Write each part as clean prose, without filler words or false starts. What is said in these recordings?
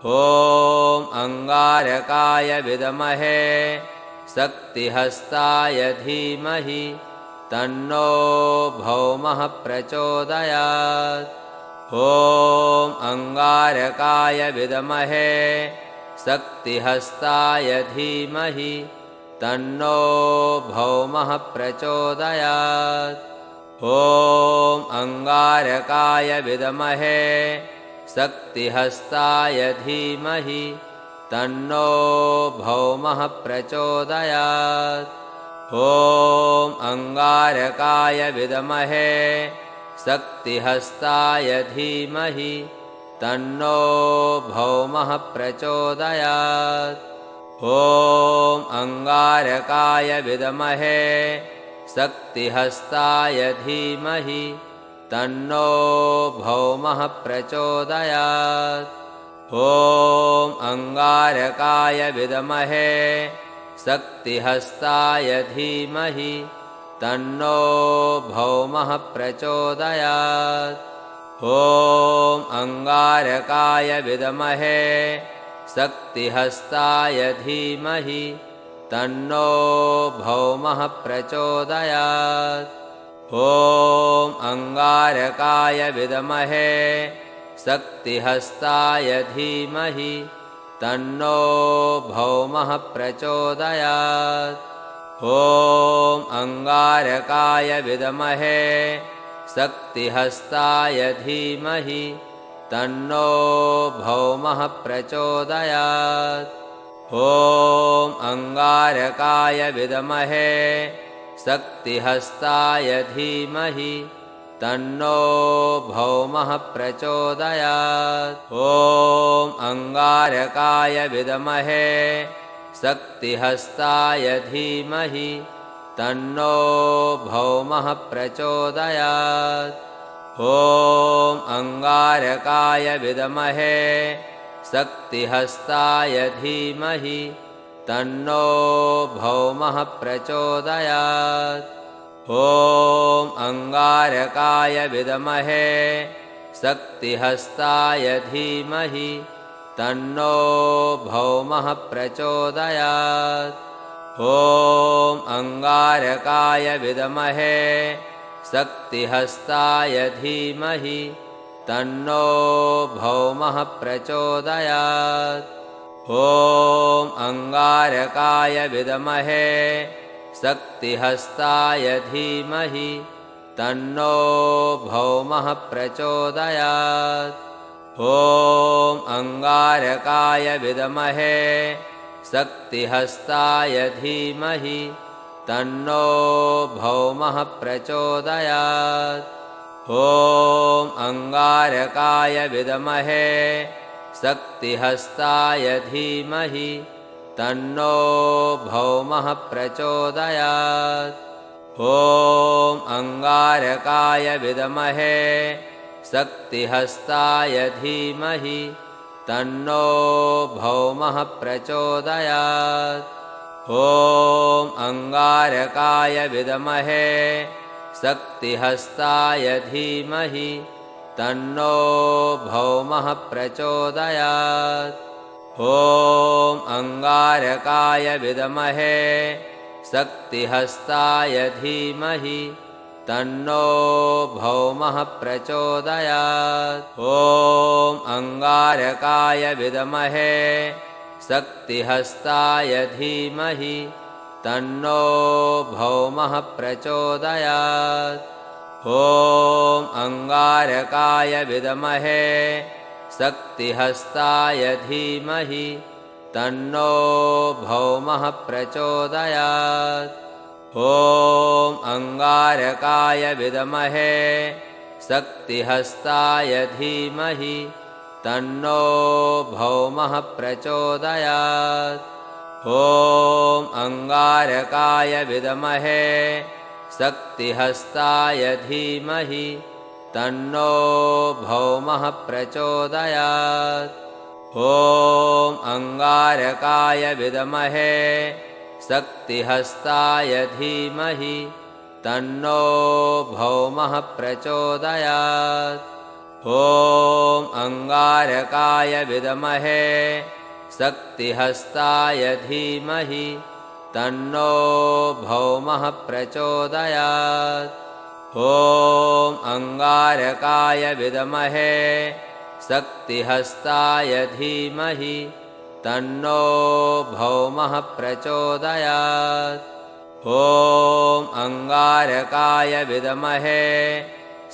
ॐ अंगारकाय विद्महे शक्तिहस्ताय धीमहि तन्नो भौमः प्रचोदयात्। ॐ अंगारकाय विद्महे शक्तिहस्ताय धीमहि तन्नो भौमः प्रचोदयात्। ॐ अंगारकाय विद्महे शक्तिहस्ताय धीमहि तन्नो भौमः प्रचोदयात्। ॐ अंगारकाय विद्महे शक्तिहस्ताय धीमहि तन्नो भौमः प्रचोदयात्। ॐ अंगारकाय विद्महे शक्तिहस्ताय धीमहि तन्नो भौमः प्रचोदयात्। ॐ अंगारकाय विद्महे शक्तिहस्ताय धीमहि तन्नो भौमः प्रचोदयात्। ॐ अंगारकाय विद्महे शक्तिहस्ताय धीमहि तन्नो भौमः प्रचोदयात्। ॐ अंगारकाय विद्महे शक्तिहस्ताय धीमहि तन्नो भौमः प्रचोदयात्। ॐ अंगारकाय विद्महे शक्तिहस्ताय धीमहि तन्नो भौमः प्रचोदयात्। ॐ अंगारकाय विद्महे शक्तिहस्ताय धीमहि तन्नो भौमः प्रचोदयात्। ॐ अंगारकाय विद्महे शक्तिहस्ताय धीमहि तन्नो भौमः प्रचोदयात्। ॐ अंगारकाय विद्महे शक्तिहस्ताय धीमहि तन्नो भौमः प्रचोदयात्। ॐ अंगारकाय विद्महे शक्तिहस्ताय धीमहि तन्नो भौमः प्रचोदयात्। ॐ अंगारकाय विद्महे शक्तिहस्ताय धीमहि तन्नो भौमः प्रचोदयात्। ॐ अंगारकाय विद्महे शक्तिहस्ताय धीमहि तन्नो भौमः प्रचोदयात्। ॐ अंगारकाय विद्महे शक्तिहस्ताय धीमहि तन्नो भौमः प्रचोदयात्। ॐ अंगारकाय विद्महे शक्तिहस्ताय धीमहि तन्नो भौमः प्रचोदयात्। ॐ अंगारकाय विद्महे शक्तिहस्ताय धीमहि तन्नो भौमः प्रचोदयात्। ॐ अंगारकाय विद्महे शक्तिहस्ताय धीमहि तन्नो भौमः प्रचोदयात्। ॐ अंगारकाय विद्महे शक्तिहस्ताय धीमहि तन्नो भौमः प्रचोदयात्। ॐ अंगारकाय विद्महे शक्तिहस्ताय धीमहि तन्नो भौमः प्रचोदयात्। ॐ अंगारकाय विद्महे शक्तिहस्ताय धीमहि तन्नो भौमः प्रचोदयात्। ॐ अंगारकाय विद्महे शक्तिहस्ताय धीमहि तन्नो भौमः प्रचोदयात्। ॐ अंगारकाय विद्महे शक्तिहस्ताय धीमहि तन्नो भौमः प्रचोदयात्। ॐ अंगारकाय विद्महे शक्तिहस्ताय धीमहि तन्नो भौमः प्रचोदयात्। ॐ अंगारकाय विद्महे शक्तिहस्ताय धीमहि तन्नो भौमः प्रचोदयात्। ॐ अंगारकाय विद्महे शक्तिहस्ताय धीमहि तन्नो भौमः प्रचोदयात्। ॐ अंगारकाय विद्महे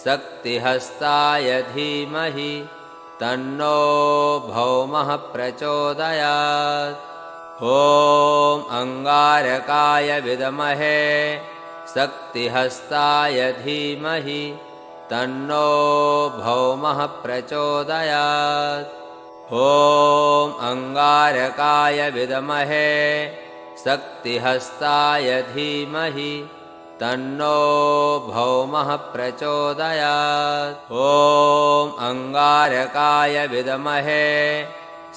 शक्तिहस्ताय धीमहि तन्नो भौमः प्रचोदयात्। ॐ अंगारकाय विद्महे शक्तिहस्ताय धीमहि तन्नो भौमः प्रचोदयात्। ॐ अंगारकाय विद्महे शक्तिहस्ताय धीमहि तन्नो भौमः प्रचोदयात्। ॐ अंगारकाय विद्महे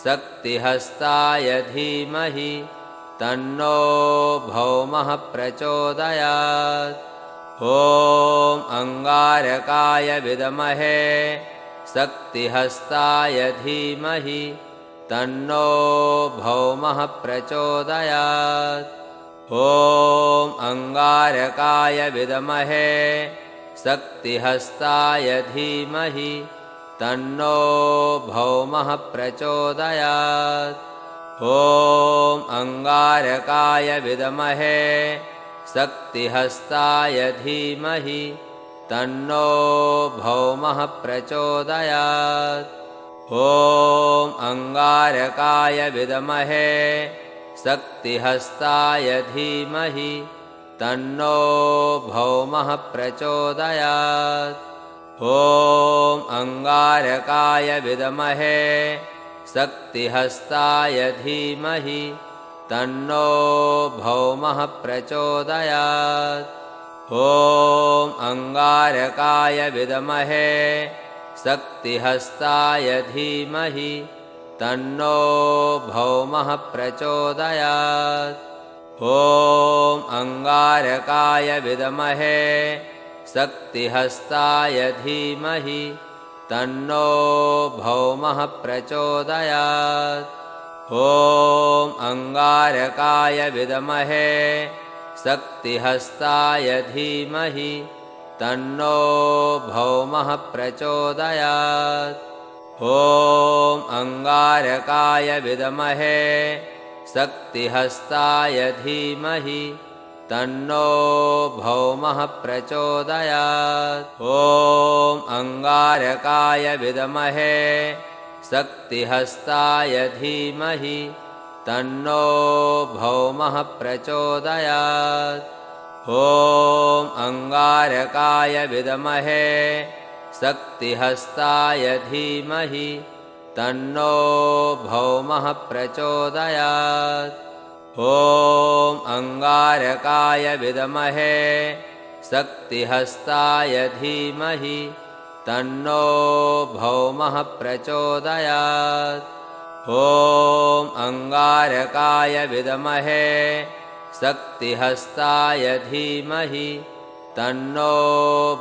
शक्तिहस्ताय धीमहि तन्नो भौमः प्रचोदयात्। ॐ अंगारकाय विद्महे शक्तिहस्ताय धीमहि तन्नो भौमः प्रचोदयात्। ॐ अंगारकाय विद्महे शक्तिहस्ताय धीमहि तन्नो भौमः प्रचोदयात्। ॐ अंगारकाय विद्महे शक्तिहस्ताय धीमहि तन्नो भौमः प्रचोदयात्। ॐ अंगारकाय विद्महे शक्तिहस्ताय धीमहि तन्नो भौमः प्रचोदयात्। ॐ अंगारकाय विद्महे शक्तिहस्ताय धीमहि तन्नो भौमः प्रचोदयात्। ॐ अंगारकाय विद्महे शक्तिहस्ताय धीमहि तन्नो भौमः प्रचोदयात्। ॐ अंगारकाय विद्महे शक्तिहस्ताय धीमहि तन्नो भौमः प्रचोदयात्। ॐ अंगारकाय विद्महे शक्तिहस्ताय धीमहि तन्नो भौमः प्रचोदयात्। ॐ अंगारकाय विद्महे शक्तिहस्ताय धीमहि तन्नो भौमः प्रचोदयात्। ॐ अंगारकाय विद्महे शक्तिहस्ताय धीमहि तन्नो भौमः प्रचोदयात्। ॐ अंगारकाय विद्महे शक्तिहस्ताय धीमहि तन्नो भौमः प्रचोदयात्। ॐ अंगारकाय विद्महे शक्तिहस्ताय धीमहि तन्नो भौमः प्रचोदयात्। ॐ अंगारकाय विद्महे शक्तिहस्ताय धीमहि तन्नो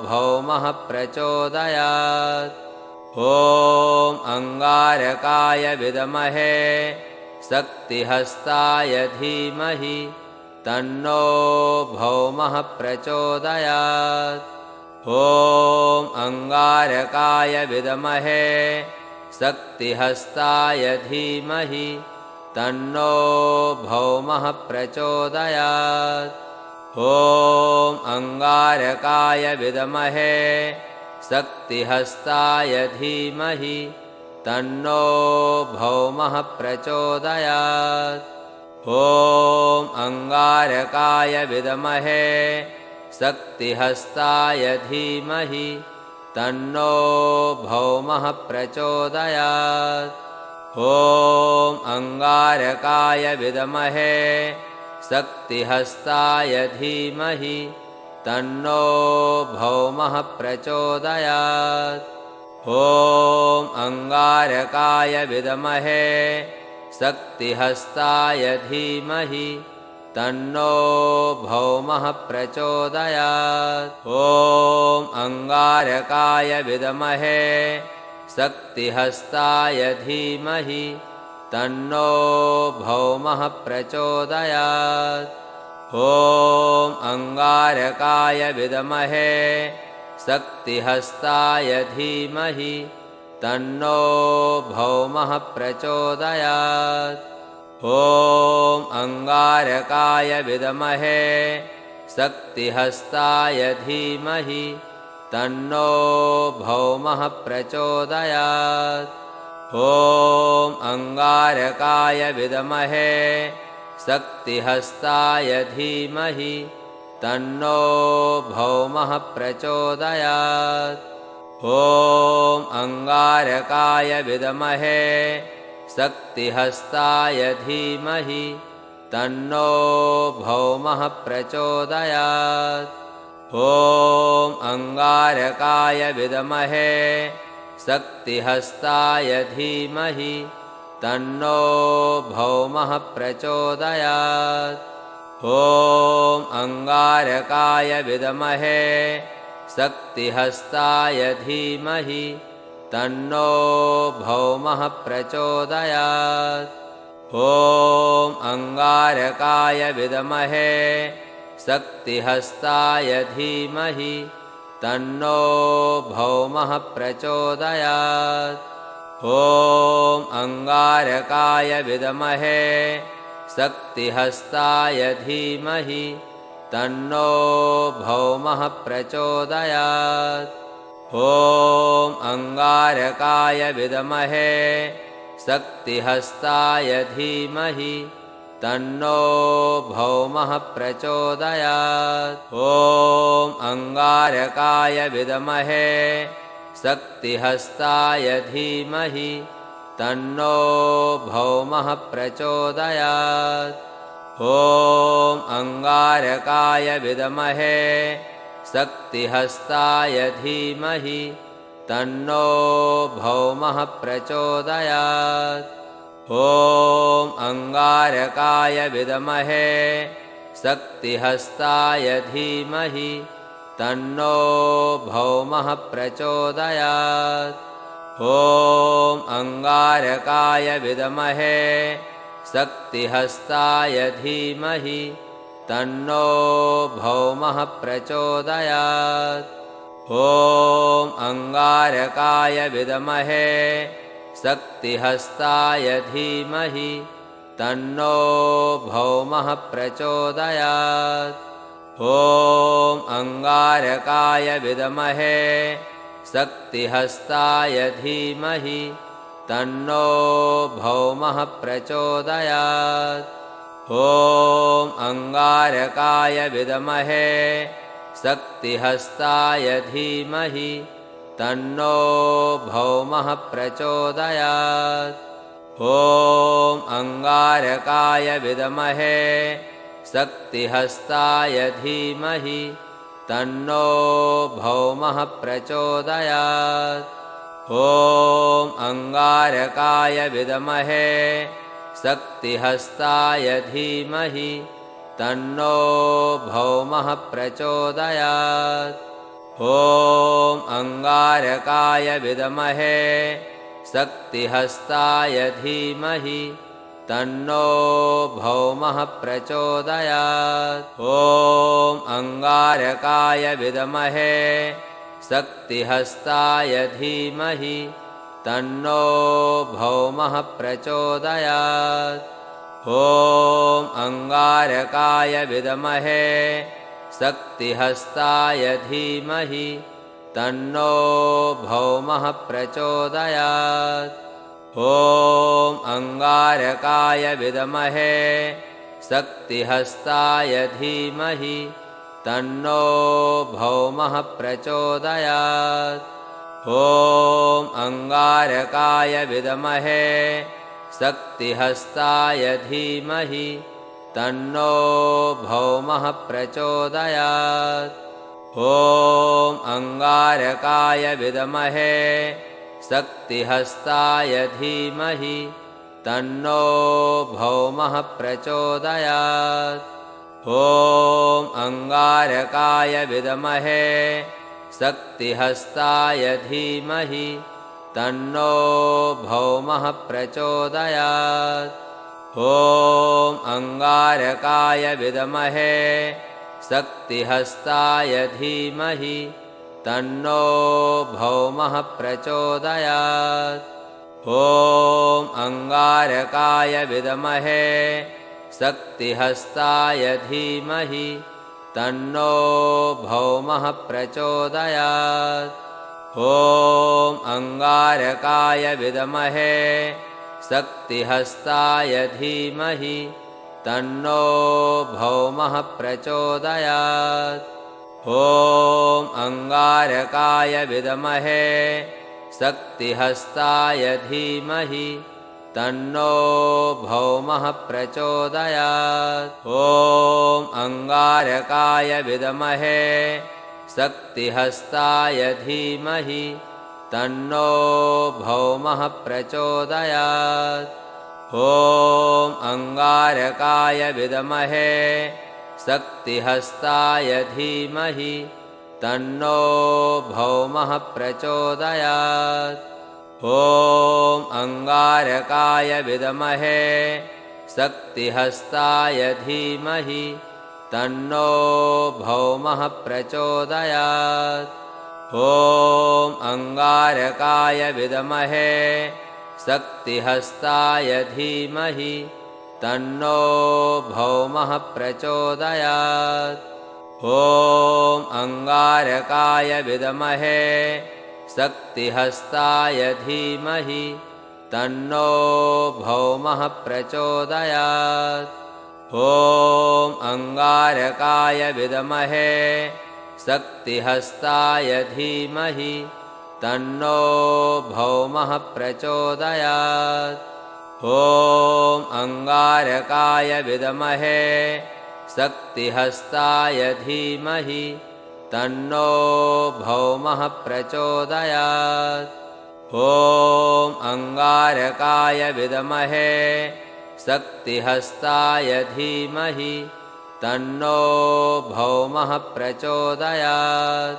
भौमः प्रचोदयात्। ॐ अंगारकाय विद्महे शक्तिहस्ताय धीमहि तन्नो भौमः प्रचोदयात्। ॐ अंगारकाय विद्महे शक्तिहस्ताय धीमहि तन्नो भौमः प्रचोदयात्। ॐ अंगारकाय विद्महे शक्तिहस्ताय धीमहि तन्नो भौमः प्रचोदयात्। ॐ अंगारकाय विद्महे शक्तिहस्ताय धीमहि तन्नो भौमः प्रचोदयात्। ॐ अंगारकाय विद्महे शक्तिहस्ताय धीमहि तन्नो भौमः प्रचोदयात्। ॐ अंगारकाय विद्महे शक्तिहस्ताय धीमहि तन्नो भौमः प्रचोदयात्। ॐ अंगारकाय विद्महे शक्तिहस्ताय धीमहि तन्नो भौमः प्रचोदयात्। ॐ अंगारकाय विद्महे शक्तिहस्ताय धीमहि तन्नो भौमः प्रचोदयात्। ॐ अंगारकाय विद्महे शक्तिहस्ताय धीमहि तन्नो भौमः प्रचोदयात्। ॐ अंगारकाय विद्महे शक्तिहस्ताय धीमहि तन्नो भौमः प्रचोदयात्। ॐ अंगारकाय विद्महे शक्तिहस्ताय धीमहि तन्नो भौमः प्रचोदयात्। ॐ अंगारकाय विद्महे शक्तिहस्ताय धीमहि तन्नो भौमः प्रचोदयात्। ॐ अंगारकाय विद्महे शक्तिहस्ताय धीमहि तन्नो भौमः प्रचोदयात्। ॐ अंगारकाय विद्महे शक्तिहस्ताय धीमहि तन्नो भौमः प्रचोदयात्। ॐ अंगारकाय विद्महे शक्तिहस्ताय धीमहि तन्नो भौमः प्रचोदयात्। ॐ अंगारकाय विद्महे शक्तिहस्ताय धीमहि तन्नो भौमः प्रचोदयात्। ॐ अंगारकाय विद्महे शक्तिहस्ताय धीमहि तन्नो भौमः प्रचोदयात्। ॐ अंगारकाय विद्महे शक्तिहस्ताय धीमहि तन्नो भौमः प्रचोदयात्। ॐ अंगारकाय विद्महे शक्तिहस्ताय धीमहि तन्नो भौमः प्रचोदयात्। ॐ अंगारकाय विद्महे शक्तिहस्ताय धीमहि तन्नो भौमः प्रचोदयात्। ॐ अंगारकाय विद्महे शक्तिहस्ताय धीमहि तन्नो भौमः प्रचोदयात्। ॐ अंगारकाय विद्महे शक्तिहस्ताय धीमहि तन्नो भौमः प्रचोदयात्। ॐ अंगारकाय विद्महे शक्तिहस्ताय धीमहि तन्नो भौमः प्रचोदयात्। ॐ अंगारकाय विद्महे शक्तिहस्ताय धीमहि तन्नो भौमः प्रचोदयात्। ॐ अंगारकाय विद्महे शक्तिहस्ताय धीमहि तन्नो भौमः प्रचोदयात्। ॐ अंगारकाय विद्महे शक्तिहस्ताय धीमहि तन्नो भौमः प्रचोदयात्। ॐ अंगारकाय विद्महे शक्तिहस्ताय धीमहि तन्नो भौमः प्रचोदयात्। ॐ अंगारकाय विद्महे शक्तिहस्ताय धीमहि तन्नो भौमः प्रचोदयात्। ॐ अंगारकाय विद्महे शक्तिहस्ताय धीमहि तन्नो भौमः प्रचोदयात्। ॐ अंगारकाय विद्महे शक्तिहस्ताय धीमहि तन्नो भौमः प्रचोदयात्। ॐ अंगारकाय विद्महे शक्तिहस्ताय धीमहि तन्नो भौमः प्रचोदयात्। ॐ अंगारकाय विद्महे शक्तिहस्ताय धीमहि तन्नो भौमः प्रचोदयात्। ॐ अंगारकाय विद्महे शक्तिहस्ताय धीमहि तन्नो भौमः प्रचोदयात्। ॐ अंगारकाय विद्महे शक्तिहस्ताय धीमहि तन्नो भौमः प्रचोदयात्। ॐ अंगारकाय विद्महे शक्तिहस्ताय धीमहि तन्नो भौमः प्रचोदयात्। ॐ अंगारकाय विद्महे शक्तिहस्ताय धीमहि तन्नो भौमः प्रचोदयात्। ॐ अंगारकाय विद्महे शक्तिहस्ताय धीमहि तन्नो भौमः प्रचोदयात्। ॐ अंगारकाय विद्महे शक्तिहस्ताय धीमहि तन्नो भौमः प्रचोदयात्। ॐ अंगारकाय विद्महे शक्तिहस्ताय धीमहि तन्नो भौमः प्रचोदयात्। ॐ अंगारकाय विद्महे शक्तिहस्ताय धीमहि तन्नो भौमः प्रचोदयात्। ॐ अंगारकाय विद्महे शक्तिहस्ताय धीमहि तन्नो भौमः प्रचोदयात्। ॐ अंगारकाय विद्महे शक्तिहस्ताय धीमहि तन्नो भौमः प्रचोदयात्। ॐ अंगारकाय विद्महे शक्तिहस्ताय धीमहि तन्नो भौमः प्रचोदयात्। ॐ अंगारकाय विद्महे शक्तिहस्ताय धीमहि तन्नो भौमः प्रचोदयात्।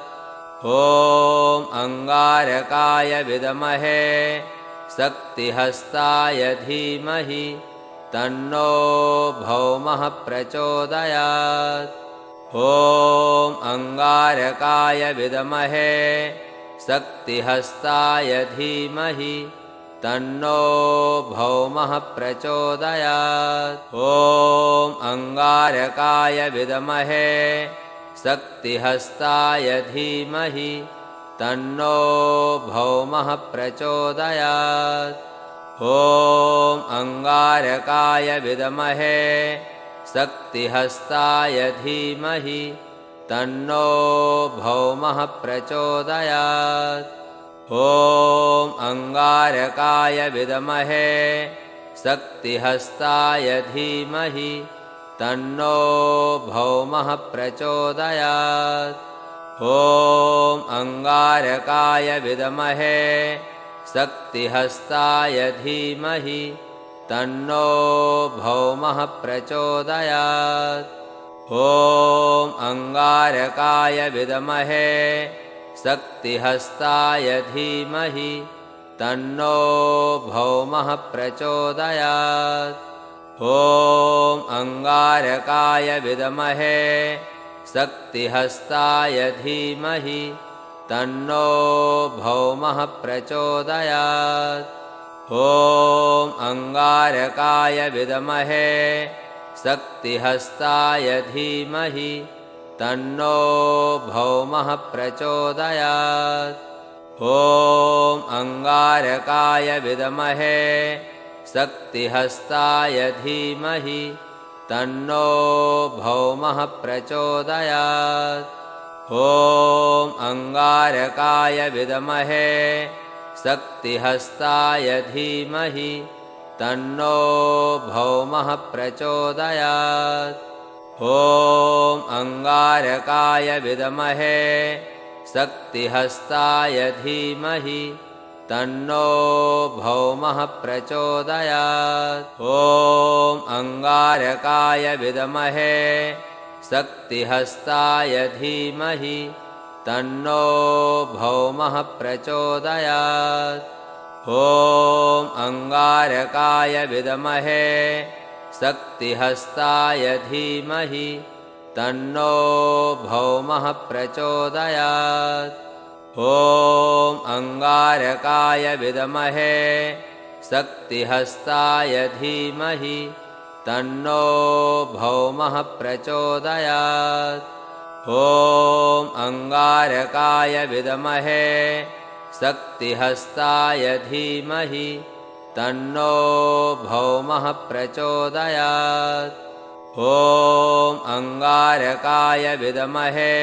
ॐ अंगारकाय विद्महे शक्तिहस्ताय धीमहि तन्नो भौमः प्रचोदयात्। ॐ अंगारकाय विद्महे शक्तिहस्ताय धीमहि तन्नो भौमः प्रचोदयात्। ॐ अंगारकाय विद्महे शक्तिहस्ताय धीमहि तन्नो भौमः प्रचोदयात्। ॐ अंगारकाय विद्महे शक्तिहस्ताय धीमहि तन्नो भौमः प्रचोदयात्। ॐ अंगारकाय विद्महे शक्तिहस्ताय धीमहि तन्नो भौमः प्रचोदयात्। ॐ अंगारकाय विद्महे शक्तिहस्ताय धीमहि तन्नो भौमः प्रचोदयात्। ॐ अंगारकाय विद्महे शक्तिहस्ताय धीमहि तन्नो भौमः प्रचोदयात्। ॐ अंगारकाय विद्महे शक्तिहस्ताय धीमहि तन्नो भौमः प्रचोदयात्। ॐ अंगारकाय विद्महे शक्तिहस्ताय धीमहि तन्नो भौमः प्रचोदयात्। ॐ अंगारकाय विद्महे शक्तिहस्ताय धीमहि तन्नो भौमः प्रचोदयात्। ॐ अंगारकाय विद्महे शक्तिहस्ताय धीमहि तन्नो भौमः प्रचोदयात्। ॐ अंगारकाय विद्महे शक्तिहस्ताय धीमहि तन्नो भौमः प्रचोदयात्। ॐ अंगारकाय विद्महे शक्तिहस्ताय धीमहि तन्नो भौमः प्रचोदयात्। ॐ अंगारकाय विद्महे शक्तिहस्ताय धीमहि तन्नो भौमः प्रचोदयात्। ॐ अंगारकाय विद्महे शक्तिहस्ताय धीमहि तन्नो भौमः प्रचोदयात्। ॐ अंगारकाय विद्महे शक्तिहस्ताय धीमहि तन्नो भौमः प्रचोदयात्। ॐ अंगारकाय विद्महे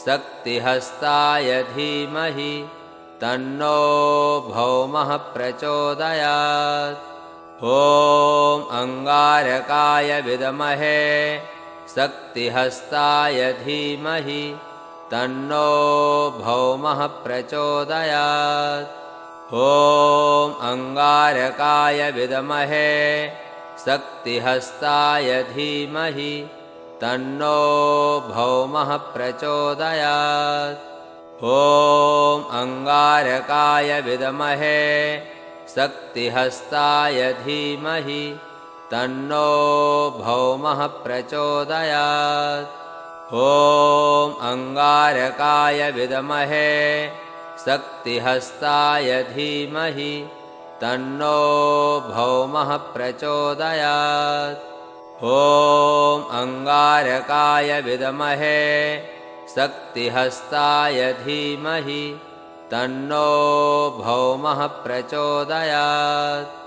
शक्तिहस्ताय धीमहि तन्नो भौमः प्रचोदयात्। ॐ अंगारकाय विद्महे शक्तिहस्ताय धीमहि तन्नो भौमः प्रचोदयात्। ॐ अंगारकाय विद्महे शक्तिहस्ताय धीमहि तन्नो भौमः प्रचोदयात्। ॐ अंगारकाय विद्महे शक्तिहस्ताय धीमहि तन्नो भौमः प्रचोदयात्। ॐ अंगारकाय विद्महे शक्तिहस्ताय धीमहि तन्नो भौमः प्रचोदयात्। ॐ अंगारकाय विद्महे शक्तिहस्ताय धीमहि तन्नो भौमः प्रचोदयात्।